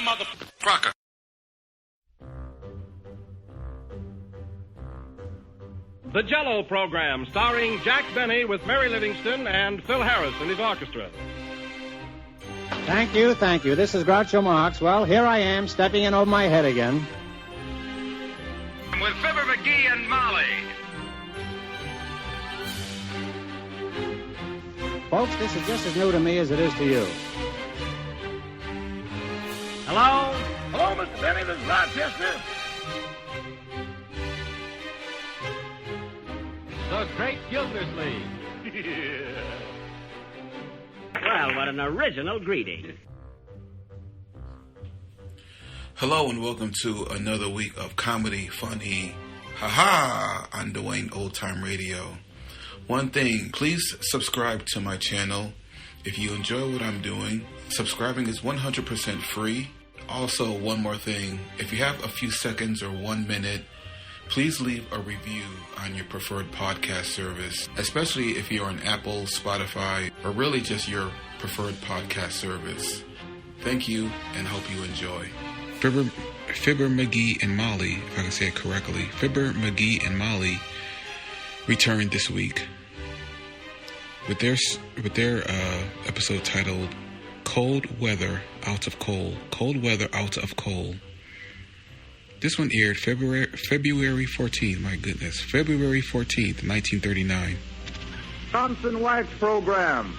motherfucker. The Jell-O Program, starring Jack Benny with Mary Livingston and Phil Harris and his orchestra. Thank you. This is Groucho Marx. Well, here I am, stepping in over my head again. With Fibber McGee and Molly. Folks, this is just as new to me as it is to you. Hello? Hello, Mr. Benny. This is Rochester. The Great Gildersleeve. Well, what an original greeting. Hello and welcome to another week of comedy, funny, haha, on Dwayne Old Time Radio. One thing, please subscribe to my channel. If you enjoy what I'm doing, subscribing is 100% free. Also, one more thing, if you have a few seconds or 1 minute, please leave a review on your preferred podcast service, especially if you're on Apple, Spotify, or really just your preferred podcast service. Thank you and hope you enjoy. Fibber McGee and Molly, if I can say it correctly, Fibber McGee and Molly returned this week with their episode titled Cold Weather Out of Coal. Cold Weather Out of Coal. This one aired February 14th, my goodness, February 14th, 1939. Johnson Wax Program.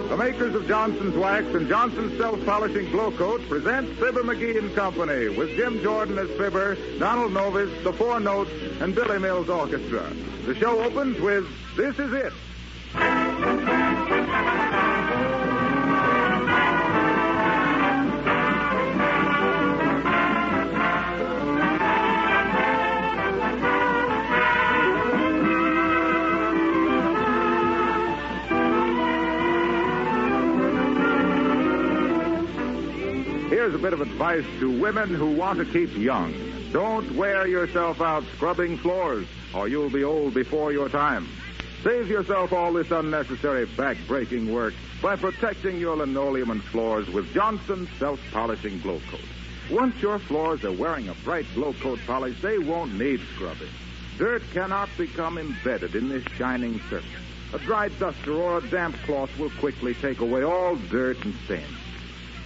The makers of Johnson's Wax and Johnson's Self-Polishing Glow Coat present Fibber McGee and Company with Jim Jordan as Fibber, Donald Novis, the Four Notes, and Billy Mills Orchestra. The show opens with This Is It. Here's a bit of advice to women who want to keep young. Don't wear yourself out scrubbing floors, or you'll be old before your time. Save yourself all this unnecessary back-breaking work by protecting your linoleum and floors with Johnson's Self-Polishing Glow Coat. Once your floors are wearing a bright glow coat polish, they won't need scrubbing. Dirt cannot become embedded in this shining surface. A dry duster or a damp cloth will quickly take away all dirt and stains.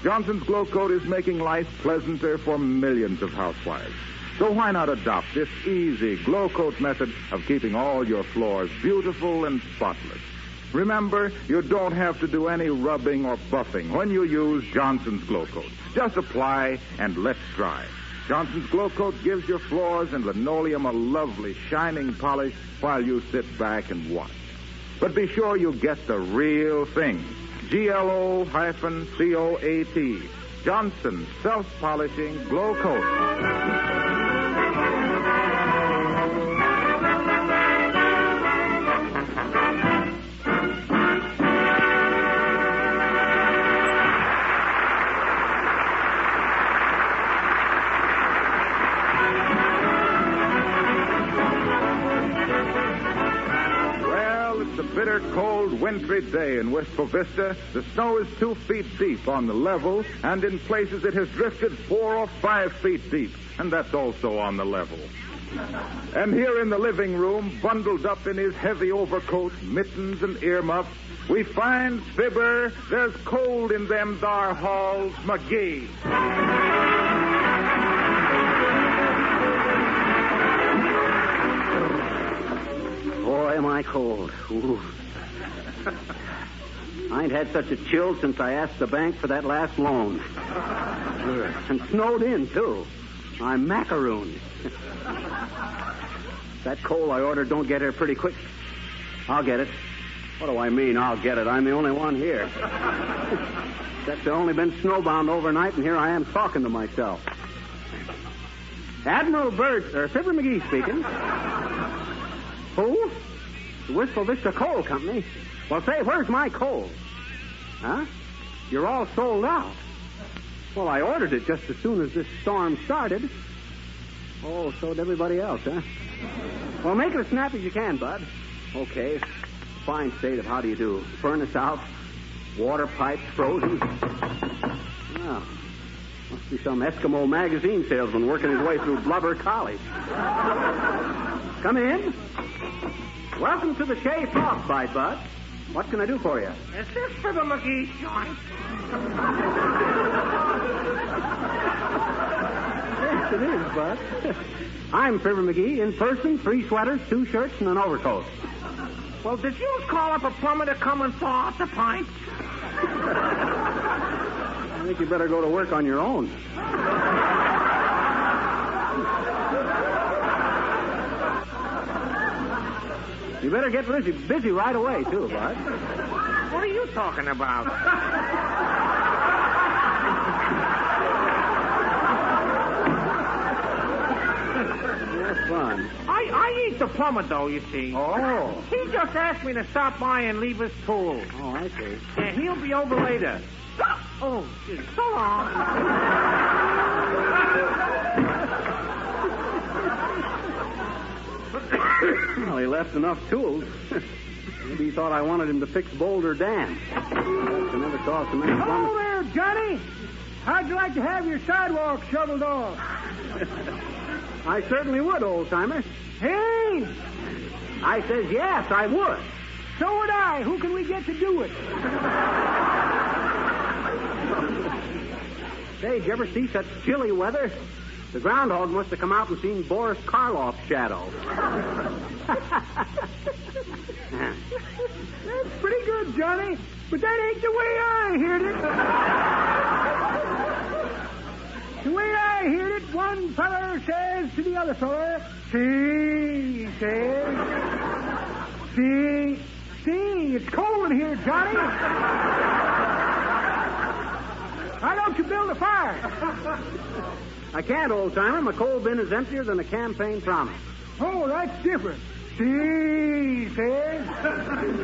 Johnson's Glow Coat is making life pleasanter for millions of housewives. So why not adopt this easy Glow Coat method of keeping all your floors beautiful and spotless? Remember, you don't have to do any rubbing or buffing when you use Johnson's Glow Coat. Just apply and let dry. Johnson's Glow Coat gives your floors and linoleum a lovely shining polish while you sit back and watch. But be sure you get the real thing. GLO-COAT. Johnson Self-Polishing Glow Coat. Bitter, cold, wintry day in Wistful Vista. The snow is 2 feet deep on the level, and in places it has drifted 4 or 5 feet deep, and that's also on the level. And here in the living room, bundled up in his heavy overcoat, mittens, and earmuffs, we find Fibber. There's cold in them thar halls, McGee. Boy, am I cold. Ooh. I ain't had such a chill since I asked the bank for that last loan. And snowed in, too. I'm macarooned. That coal I ordered don't get here pretty quick. I'll get it. What do I mean, I'll get it? I'm the only one here. Except I've only been snowbound overnight, and here I am talking to myself. Admiral Byrd, or Fibber McGee speaking. Who? The Wistful Vista Coal Company. Well, say, where's my coal? Huh? You're all sold out. Well, I ordered it just as soon as this storm started. Oh, so did everybody else, huh? Well, make it as snappy as you can, Bud. Okay. fine state of how do you do. Furnace out, water pipes frozen. Well, must be some Eskimo magazine salesman working his way through Blubber College. Come in. Welcome to the Shea Frostbite, Bud. What can I do for you? Is this Fibber McGee's joint? Yes, it is, Bud. I'm Fibber McGee, in person, 3 sweaters, 2 shirts, and an overcoat. Well, did you call up a plumber to come and thaw out the pipes? I think you better go to work on your own. You better get busy right away, too, Bud. What are you talking about? That's fun. I ain't the plumber, though, you see. Oh. He just asked me to stop by and leave his tool. Oh, I see. Yeah, he'll be over later. Oh, so long. Well, he left enough tools. Maybe he thought I wanted him to fix Boulder Dam. I never saw so many Hello plumbers. there, Johnny. How'd you like to have your sidewalk shoveled off? I certainly would, old-timer. Hey, I says yes, I would. so would I. Who can we get to do it? Say, did you ever see such chilly weather? The groundhog must have come out and seen Boris Karloff's shadow. That's pretty good, Johnny. But that ain't the way I heard it. The way I heard it, one feller says to the other feller, see, he says, see, it's cold in here, Johnny. Why don't you build a fire? I can't, old-timer. My coal bin is emptier than a campaign promise. Oh, that's different. See, he says,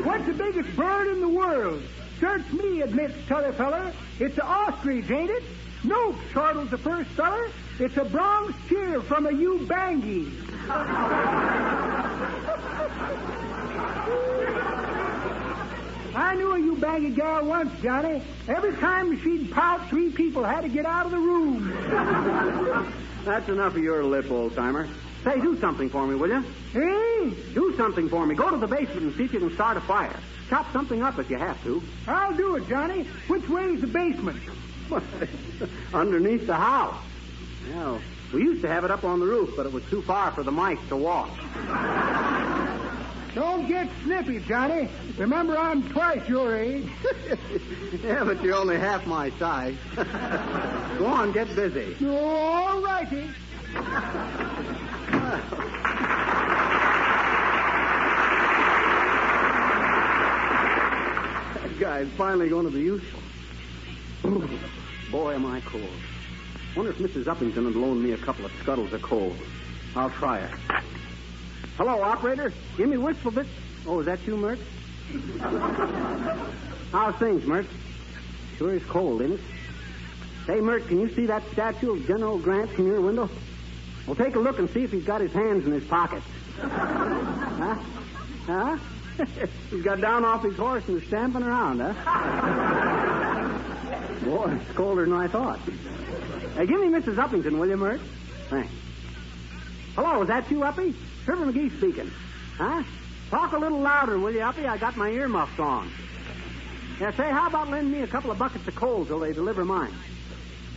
what's the biggest bird in the world? Search me, admits t'other feller. It's a ostrich, ain't it? Nope, chortles the first feller. It's a Bronx cheer from a Ubangi. I knew a Ubangi gal once, Johnny. Every time she'd pout, 3 people had to get out of the room. That's enough of your lip, old-timer. Say, do something for me, will you? Hey, Do something for me. Go to the basement and see if you can start a fire. Chop something up if you have to. I'll do it, Johnny. Which way's the basement? Underneath the house. Well, we used to have it up on the roof, but it was too far for the mice to walk. Don't get snippy, Johnny. Remember, I'm twice your age. Yeah, but you're only half my size. Go on, get busy. All righty. That guy's finally going to be useful. Ooh, boy, am I cold. Wonder if Mrs. Uppington would loan me a couple of scuttles of coal. I'll try her. Hello, operator. Give me wistful bit. Oh, is that you, Mert? How's things, Mert? Sure is cold, ain't it? Hey, Mert, can you see that statue of General Grant from your window? Well, take a look and see if he's got his hands in his pockets. Huh? Huh? He's got down off his horse and is stamping around, huh? Boy, it's colder than I thought. Hey, give me Mrs. Uppington, will you, Mert? Thanks. Hello, is that you, Uppy? Fibber McGee speaking. Huh? Talk a little louder, will you, Uppy? I got my earmuffs on. Yeah, say, how about lending me a couple of buckets of coal till they deliver mine?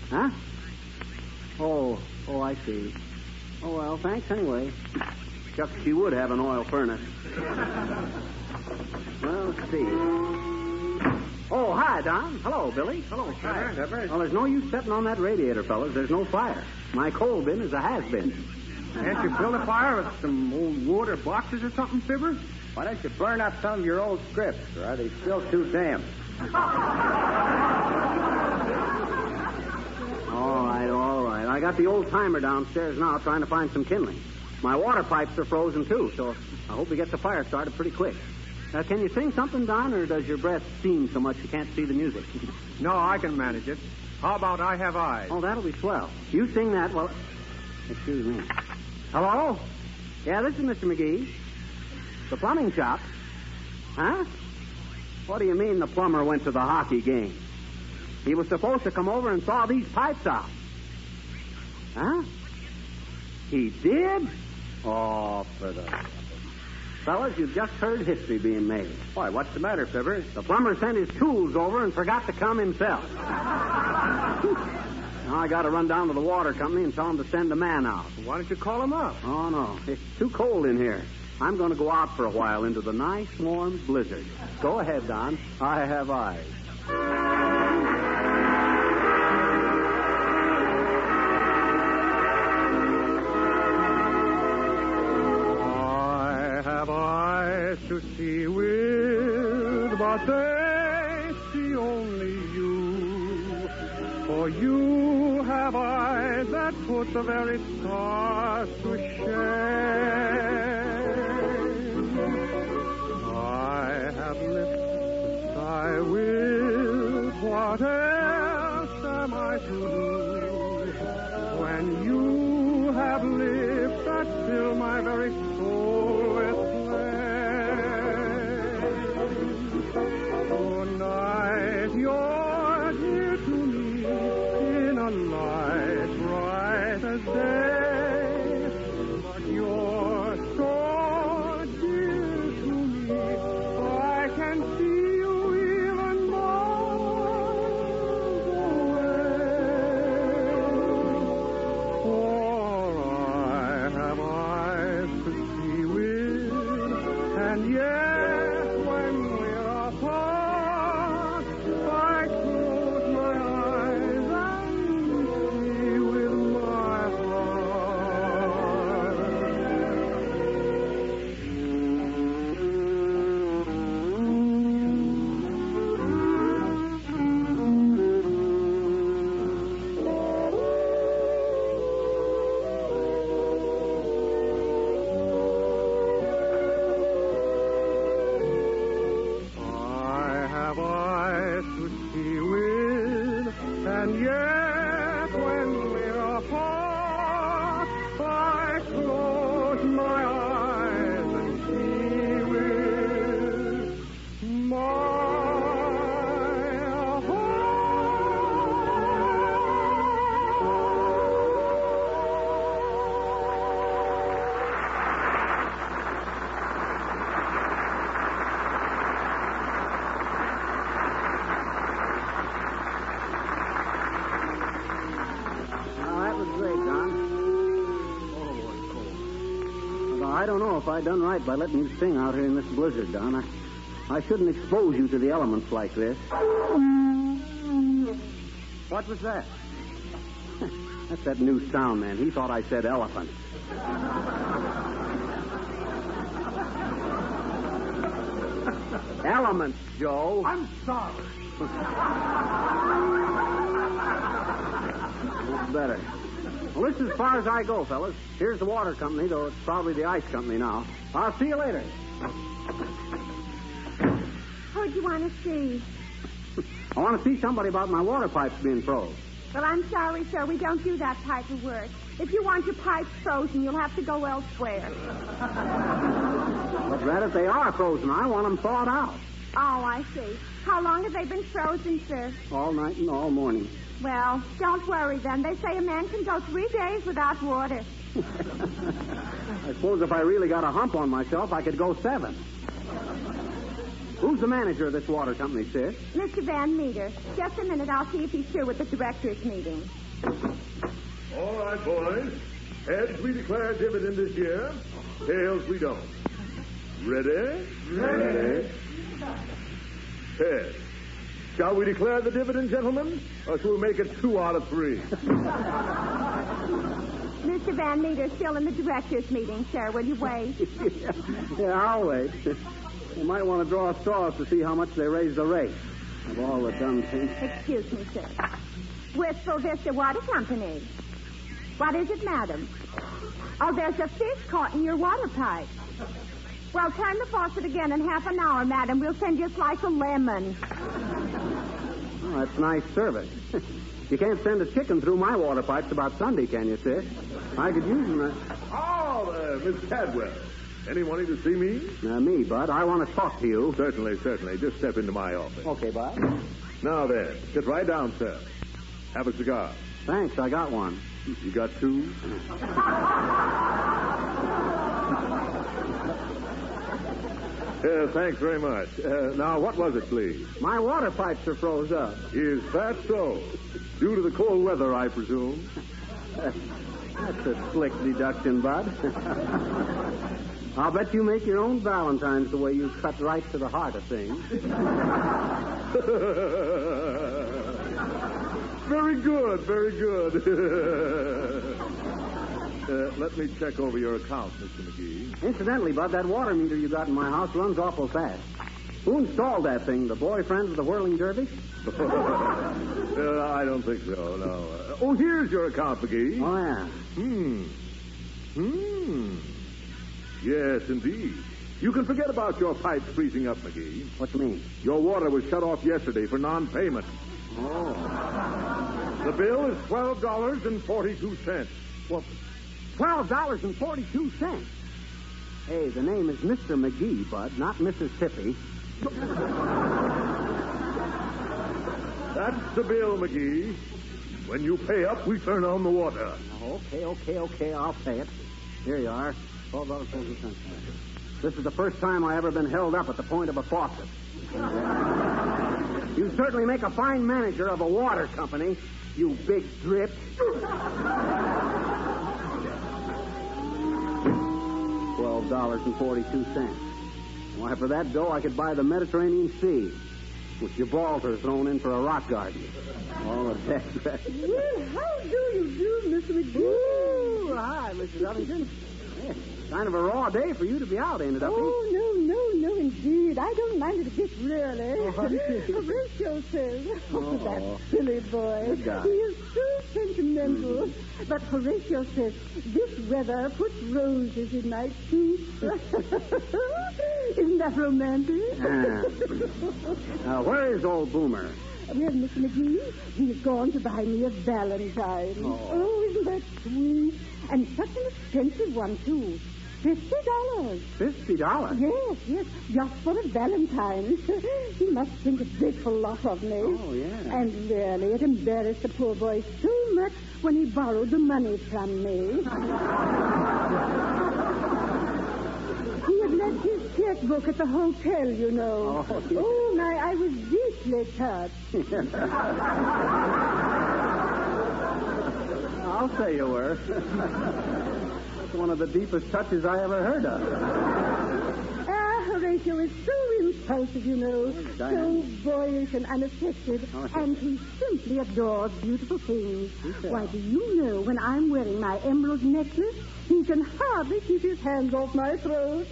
Huh? Oh, I see. Oh, well, thanks anyway. Shucks, she would have an oil furnace. Well, let's see. Oh, hi, Don. Hello, Billy. Hello, Hi, Fibber. Well, there's no use sitting on that radiator, fellas. There's no fire. My coal bin is a has-been. Can't you build a fire with some old wood or boxes or something, Fibber? Why don't you burn up some of your old scripts, or are they still too damp? All right. I got the old-timer downstairs now trying to find some kindling. My water pipes are frozen, too, so I hope we get the fire started pretty quick. Can you sing something, Don, or does your breath steam so much you can't see the music? No, I can manage it. How about I Have Eyes? Oh, that'll be swell. You sing that while... Excuse me. Hello? Yeah, this is Mr. McGee. The plumbing shop. Huh? What do you mean the plumber went to the hockey game? He was supposed to come over and thaw these pipes out. Huh? He did? Oh, for the... Fellas, you've just heard history being made. Why, what's the matter, Fibber? The plumber sent his tools over and forgot to come himself. Now I got to run down to the water company and tell them to send a man out. Why don't you call him up? Oh, no. It's too cold in here. I'm going to go out for a while into the nice, warm blizzard. Go ahead, Don. I have eyes. I have eyes to see with, but they see only you. For you have eyes that put the very stars to shame. I have lips to sigh with, what else am I to do? When you have lips that fill my very soul with flame. Tonight you're dear to me in a light bright as day, but you're so dear to me I can see you even miles away. For I have eyes to see with, and yet when we're apart, I close my eyes and see with my I have eyes to see with, and yet when we're apart, I close my eyes and see with my Well, that was great, Don. Oh, it's cold. Although I don't know if I done right by letting you sing out here in this blizzard, Don. I shouldn't expose you to the elements like this. What was that? That's that new sound man. He thought I said elephant. Elements, Joe. I'm sorry. That's better. Well, this is as far as I go, fellas. Here's the water company, though it's probably the ice company now. I'll see you later. Who'd you want to see? I want to see somebody about my water pipes being froze. Well, I'm sorry, sir. We don't do that type of work. If you want your pipes frozen, you'll have to go elsewhere. But, Red, if they are frozen, I want them thawed out. Oh, I see. How long have they been frozen, sir? All night and all morning. Well, don't worry then. They say a man can go 3 days without water. I suppose if I really got a hump on myself, I could go 7. Who's the manager of this water company, sis? Mr. Van Meter. Just a minute. I'll see if he's through with the directors' meeting. All right, boys. Heads, we declare dividend this year. Tails, we don't. Ready? Ready. Heads. Shall we declare the dividend, gentlemen? Or shall we make it 2 out of 3? Mr. Van Meter's still in the directors' meeting, sir. Will you wait? Yeah, I'll wait. You might want to draw straws to see how much they raise the rate of all the dumb things. Excuse me, sir. Wistful Vista Water Company. What is it, madam? Oh, there's a fish caught in your water pipe. Well, turn the faucet again in half an hour, madam. We'll send you a slice of lemon. Oh, that's nice service. You can't send a chicken through my water pipes about Sunday, can you, sis? I could use them. Oh, Miss Cadwell. Anyone to see me? Me, Bud. I want to talk to you. Certainly. Just step into my office. Okay, Bud. Now then, sit right down, sir. Have a cigar. Thanks, I got one. You got two? Thanks very much. Now, what was it, please? My water pipes are froze up. Is that so? Due to the cold weather, I presume. That's a slick deduction, Bud. I'll bet you make your own Valentines the way you cut right to the heart of things. Very good. Let me check over your account, Mr. McGee. Incidentally, Bud, that water meter you got in my house runs awful fast. Who installed that thing? The boyfriend of the whirling dervish? I don't think so, no. Oh, here's your account, McGee. Oh, yeah. Yes, indeed. You can forget about your pipes freezing up, McGee. What do you mean? Your water was shut off yesterday for non-payment. Oh. The bill is $12.42. Well, $12.42. Hey, the name is Mr. McGee, Bud, not Mississippi. That's the bill, McGee. When you pay up, we turn on the water. Okay. I'll pay it. Here you are. $12.40. This is the first time I ever been held up at the point of a faucet. You certainly make a fine manager of a water company, you big drip. $12.42. Why, for that dough, I could buy the Mediterranean Sea with Gibraltar thrown in for a rock garden. All of that. Well, how do you do, Mr. McGee? Ooh, hi, Mrs. Ellington. Yeah, kind of a raw day for you to be out, ain't it, Uppy? Oh, no, indeed. I don't mind it a bit, really. Horatio says. Oh, that silly boy. Good guy. He is so sentimental. But Horatio says this weather puts roses in my cheeks. Isn't that romantic? Now, where is old Boomer? Well, Mr. McGee, he's gone to buy me a Valentine. Oh, isn't that sweet? And such an expensive one, too. $50. $50? Yes, just for a Valentine. He must think a dreadful lot of me. Oh, yeah. And really, it embarrassed the poor boy so much when he borrowed the money from me. He had left his checkbook at the hotel, you know. Oh, yeah. Oh, my, I was deeply touched. I'll say you were. That's one of the deepest touches I ever heard of. Horatio is so impulsive, you know. So boyish and unaffected. And he simply adores beautiful things. Why, do you know, when I'm wearing my emerald necklace, he can hardly keep his hands off my throat.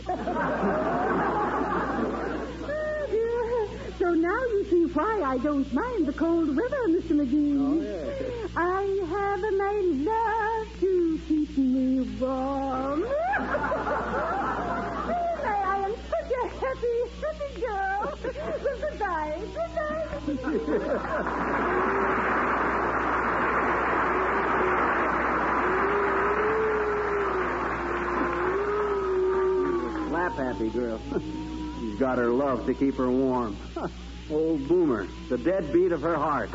So now you see why I don't mind the cold weather, Mr. McGee. Oh, yes. I have my love to keep me warm. I am such a happy girl. Well, goodbye. Slap-happy girl. She's got her love to keep her warm. Old Boomer, the deadbeat of her heart.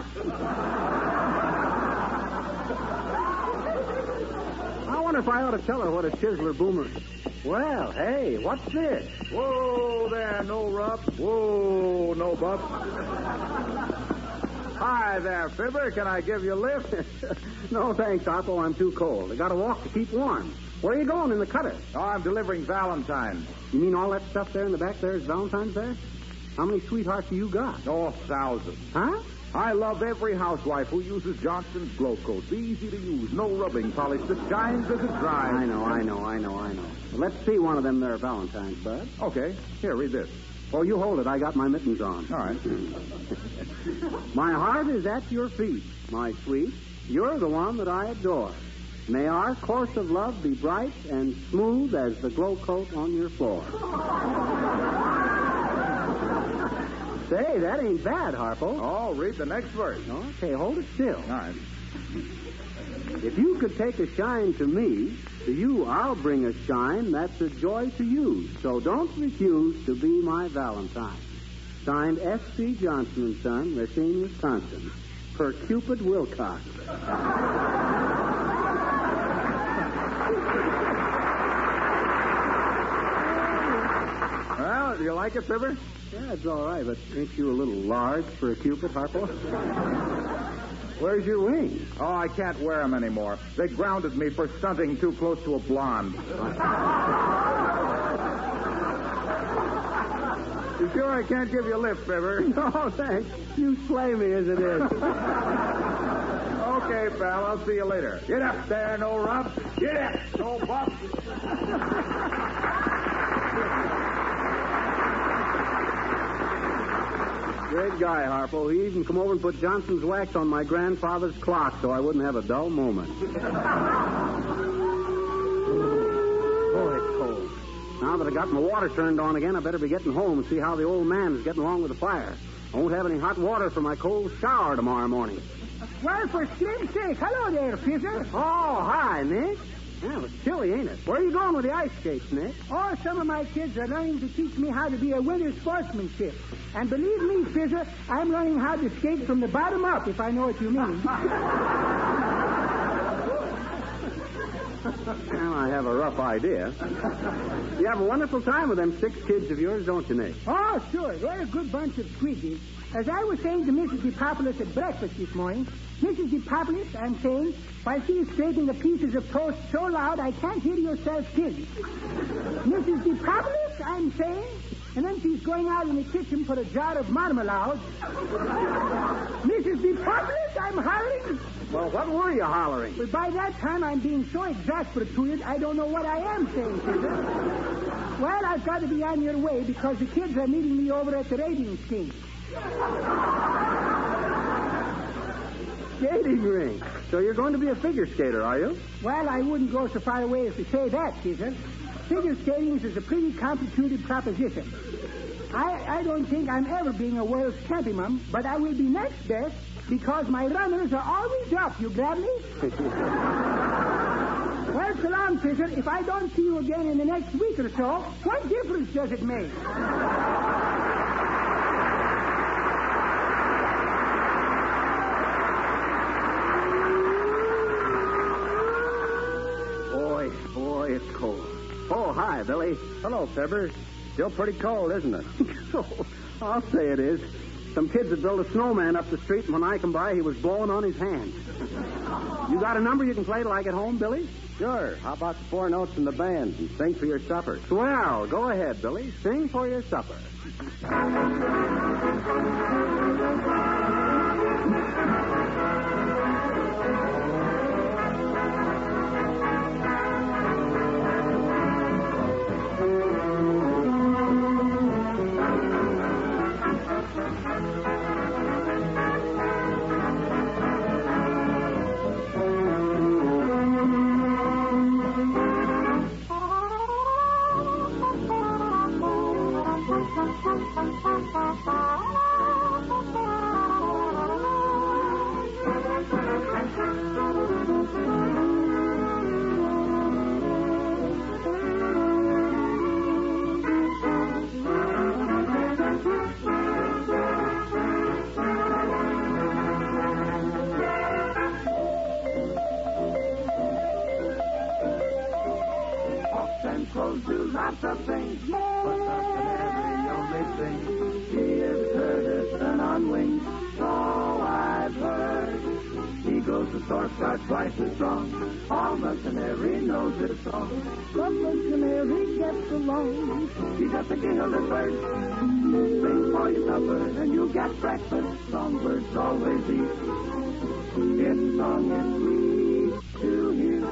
I wonder if I ought to tell her what a chiseler Boomer is. Well, hey, what's this? Whoa there, no rough. Whoa, no buff. Hi there, Fibber. Can I give you a lift? No, thanks, Oppo. I'm too cold. I got to walk to keep warm. Where are you going in the cutter? Oh, I'm delivering Valentines. You mean all that stuff there in the back there is Valentine's there? How many sweethearts do you got? Oh, thousands. Huh? I love every housewife who uses Johnson's Glow Coat. Easy to use, no rubbing polish that shines as it dries. I know. Well, let's see one of them there Valentines, Bud. Okay. Here, read this. Oh, you hold it. I got my mittens on. All right. My heart is at your feet, my sweet. You're the one that I adore. May our course of love be bright and smooth as the glow coat on your floor. Say, that ain't bad, Harpo. Oh, read the next verse. Okay, hold it still. All right. If you could take a shine to me, To you, I'll bring a shine that's a joy to you. So don't refuse to be my Valentine. Signed, S.C. Johnson & Son, Racine, Wisconsin. Per Cupid Wilcox. Well, do you like it, Fibber? Yeah, it's all right, but ain't you a little large for a Cupid, Harpo? Where's your wings? Oh, I can't wear them anymore. They grounded me for stunting too close to a blonde. You sure I can't give you a lift, Fibber? No, thanks. You slay me as it is. Okay, pal, I'll see you later. Get up there, no rump. Get up, no bump. Great guy, Harpo. He even come over and put Johnson's wax on my grandfather's clock so I wouldn't have a dull moment. Oh, it's cold. Now that I got my water turned on again, I better be getting home and see how the old man is getting along with the fire. I won't have any hot water for my cold shower tomorrow morning. Well, for Slim's sake, hello there, Fizzer. Oh, hi, Nick. Yeah, it's chilly, ain't it? Where are you going with the ice skates, Nick? Oh, some of my kids are learning to teach me how to be a winter sportsmanship. And believe me, Fizzer, I'm learning how to skate from the bottom up, if I know what you mean. Well, I have a rough idea. You have a wonderful time with them 6 kids of yours, don't you, Nick? Oh, sure. They're a good bunch of squeegees. As I was saying to Mrs. DePopulis at breakfast this morning, Mrs. DePopulis, I'm saying, while she is scraping the pieces of toast so loud I can't hear yourself kids. Mrs. DePopulis, I'm saying, and then she's going out in the kitchen for a jar of marmalade. Mrs. DePopulis, I'm hollering. Well, what were you hollering? Well, by that time, I'm being so exasperated, I don't know what I am saying, Fizzer. Well, I've got to be on your way because the kids are meeting me over at the rating scheme. Skating rink. So you're going to be a figure skater, are you? Well, I wouldn't go so far away as to say that, Fizzer. Figure skating is a pretty complicated proposition. I don't think I'm ever being a world champion, but I will be next best because my runners are always up. You grab me? Well, so long, Fizzer. If I don't see you again in the next week or so, what difference does it make? Boy, it's cold. Oh, hi, Billy. Hello, Fibber. Still pretty cold, isn't it? Oh, I'll say it is. Some kids had built a snowman up the street, and when I come by, he was blowing on his hands. You got a number you can play till I get home, Billy? Sure. How about the 4 notes in the band and sing for your supper? Swell. Go ahead, Billy. Sing for your supper. Crows do lots of things, but the canary only sings. He is Curtis on wings, so I've heard. Eagles and storks are twice as strong. All the canary knows its song. But the canary gets along. He's just a giggle bird. Sing for your supper and you get breakfast. Songbirds always eat. Its song is sweet to hear.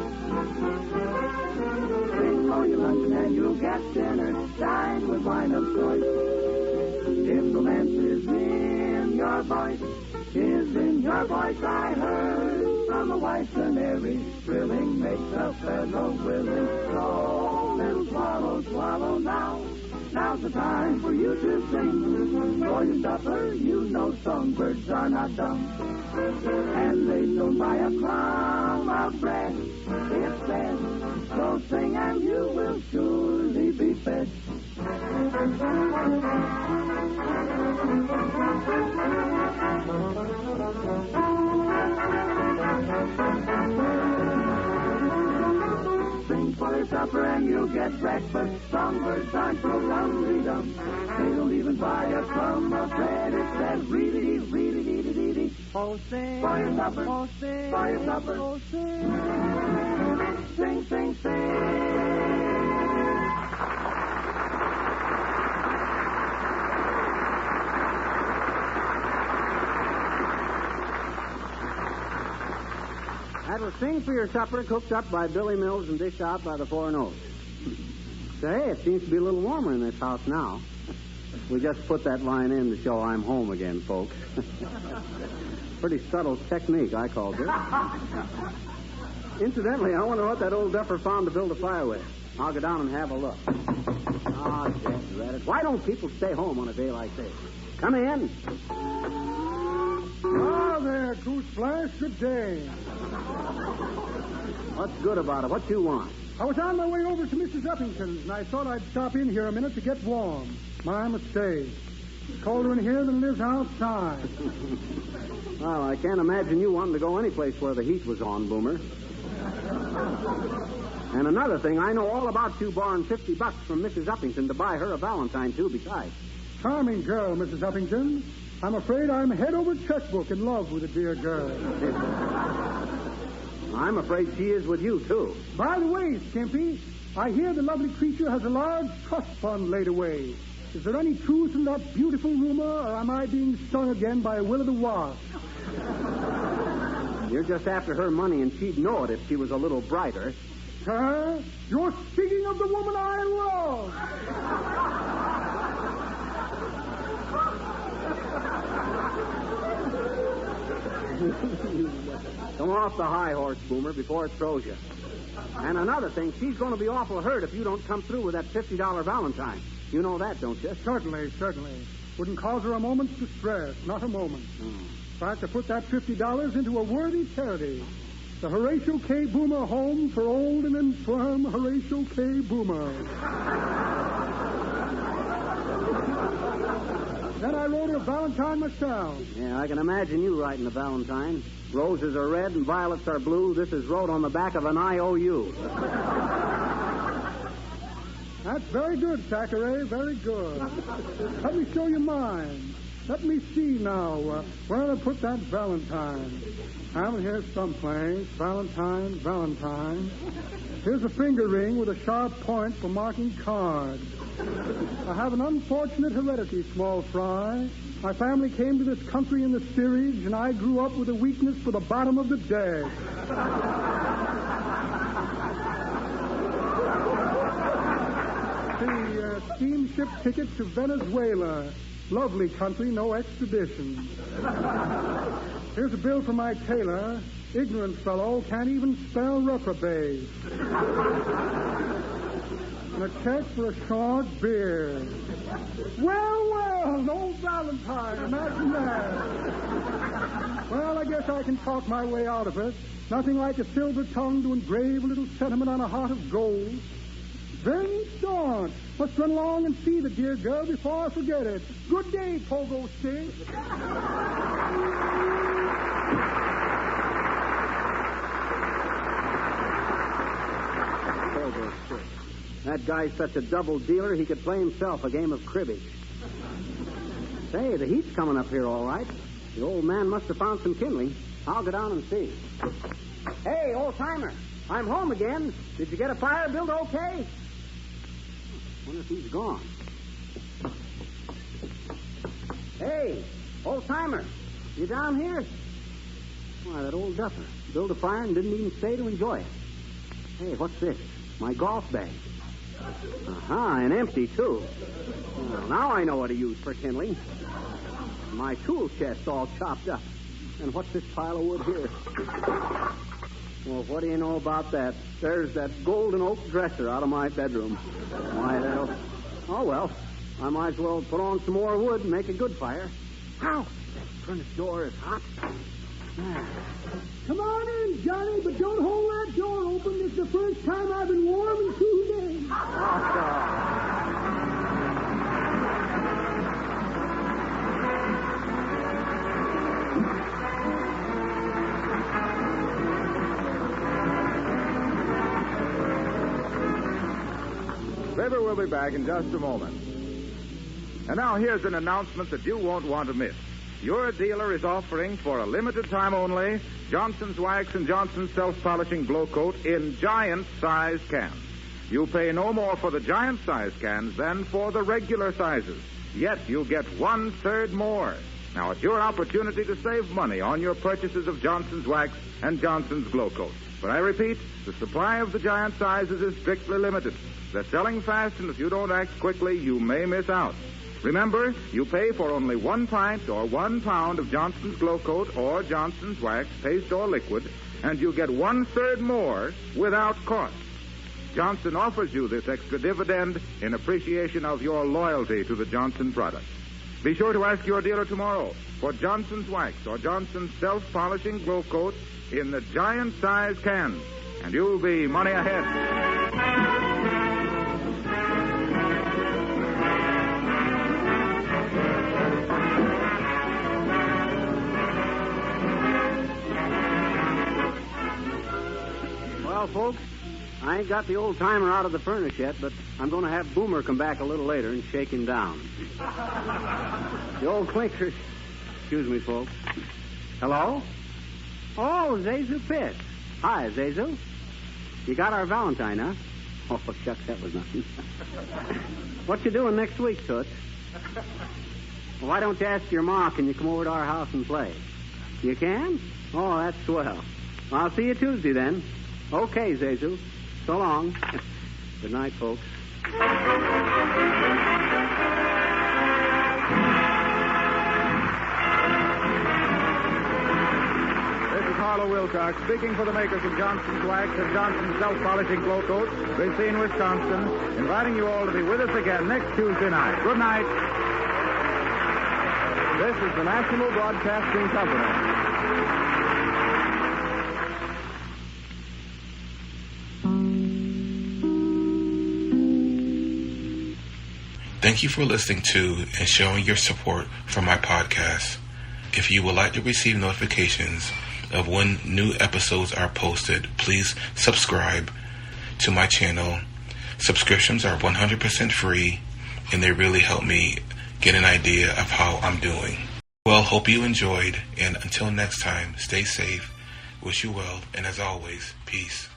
Sing for your luncheon and you'll get dinner. Dine with wine of choice. If romance is in your voice, is in your voice I heard. From a white canary, thrilling makes a fellow willing. So little swallow, swallow now. Now's the time for you to sing. For your supper, you know songbirds are not dumb. And they don't buy a crumb of bread. It says, so sing and you will surely be fed. Sing for your supper and you'll get breakfast. Songbirds aren't so dumb. They don't even buy a crumb of bread. It says, reedy, reedy, reedy, reedy. Oh, sing for your supper. Oh, sing for your supper. Oh, sing. Sing, sing, sing. That was Sing for Your Supper, cooked up by Billy Mills and dished out by the Four Notes. Say, it seems to be a little warmer in this house now. We just put that line in to show I'm home again, folks. Pretty subtle technique, I called it. Incidentally, I wonder what that old duffer found to build a fire with. I'll go down and have a look. Oh, Reddit. Why don't people stay home on a day like this? Come in. Oh, there, Goose Flash. Good day. What's good about it? What you want? I was on my way over to Mrs. Uppington's, and I thought I'd stop in here a minute to get warm. My mistake. It's colder in here than it is outside. Well, I can't imagine you wanting to go any place where the heat was on, Boomer. And another thing, I know all about you borrowing $50 from Mrs. Uppington to buy her a Valentine, too, besides. Charming girl, Mrs. Uppington. I'm afraid I'm head over checkbook in love with the dear girl. I'm afraid she is with you, too. By the way, Skimpy, I hear the lovely creature has a large trust fund laid away. Is there any truth in that beautiful rumor, or am I being stung again by a will-o'-the-wasp? You're just after her money, and she'd know it if she was a little brighter. Huh? You're speaking of the woman I love. Come off the high horse, Boomer, before it throws you. And another thing, she's going to be awful hurt if you don't come through with that $50 Valentine. You know that, don't you? Certainly. Wouldn't cause her a moment's distress, not a moment. In fact, to put that $50 into a worthy charity. The Horatio K. Boomer Home for Old and Infirm Horatio K. Boomer. Then I wrote her a Valentine myself. Yeah, I can imagine you writing a Valentine. Roses are red and violets are blue. This is wrote on the back of an IOU. That's very good, Thackeray, very good. Let me show you mine. Let me see now. Where to put that Valentine? I have it here someplace. Valentine. Here's a finger ring with a sharp point for marking cards. I have an unfortunate heredity, small fry. My family came to this country in the steerage, and I grew up with a weakness for the bottom of the deck. The steamship ticket to Venezuela. Lovely country, no extradition. Here's a bill from my tailor. Ignorant fellow, can't even spell reprobate. And a check for a short beard. Well, no Valentine, imagine that. Well, I guess I can talk my way out of it. Nothing like a silver tongue to engrave a little sentiment on a heart of gold. Very short. Must run along and see the dear girl before I forget it. Good day, Pogo Stick. Pogo Stick. That guy's such a double dealer, he could play himself a game of cribbage. Say, the heat's coming up here all right. The old man must have found some kindling. I'll go down and see. Hey, old-timer, I'm home again. Did you get a fire built okay? Wonder if he's gone. Hey, old-timer, you down here? Why, that old duffer built a fire and didn't even stay to enjoy it. Hey, what's this? My golf bag. And empty, too. Well, now I know what to use for kindling. My tool chest all chopped up. And what's this pile of wood here? Well, what do you know about that? There's that golden oak dresser out of my bedroom. Why, Oh, well, I might as well put on some more wood and make a good fire. Ow! That furnace door is hot. Come on in, Johnny, but don't hold that door open. It's the first time I've been warm in 2 days. Fibber will be back in just a moment. And now here's an announcement that you won't want to miss. Your dealer is offering for a limited time only Johnson's Wax and Johnson's Self-Polishing Glow Coat in giant-size cans. You pay no more for the giant-size cans than for the regular sizes. Yet you get 1/3 more. Now, it's your opportunity to save money on your purchases of Johnson's Wax and Johnson's Glow Coat. But I repeat, the supply of the giant sizes is strictly limited. They're selling fast, and if you don't act quickly, you may miss out. Remember, you pay for only 1 pint or 1 pound of Johnson's Glow Coat or Johnson's Wax, paste or liquid, and you get 1/3 more without cost. Johnson offers you this extra dividend in appreciation of your loyalty to the Johnson product. Be sure to ask your dealer tomorrow for Johnson's Wax or Johnson's Self-Polishing Glow Coat in the giant-size cans, and you'll be money ahead. Well, folks, I ain't got the old timer out of the furnace yet, but I'm going to have Boomer come back a little later and shake him down. The old clinker. Excuse me, folks. Hello? Oh, Zazu Pitts. Hi, Zazu. You got our Valentine, huh? Oh, shucks, that was nothing. What you doing next week, Toots? Well, why don't you ask your ma, can you come over to our house and play? You can? Oh, that's swell. I'll see you Tuesday, then. Okay, Zazu. So long. Good night, folks. This is Harlow Wilcox speaking for the makers of Johnson's Wax and Johnson's Self-Polishing Glow Coat, Racine, Wisconsin, inviting you all to be with us again next Tuesday night. Good night. This is the National Broadcasting Company. Thank you for listening to and showing your support for my podcast. If you would like to receive notifications of when new episodes are posted, please subscribe to my channel. Subscriptions are 100% free, and they really help me get an idea of how I'm doing. Well, hope you enjoyed, and until next time, stay safe, wish you well, and as always, peace.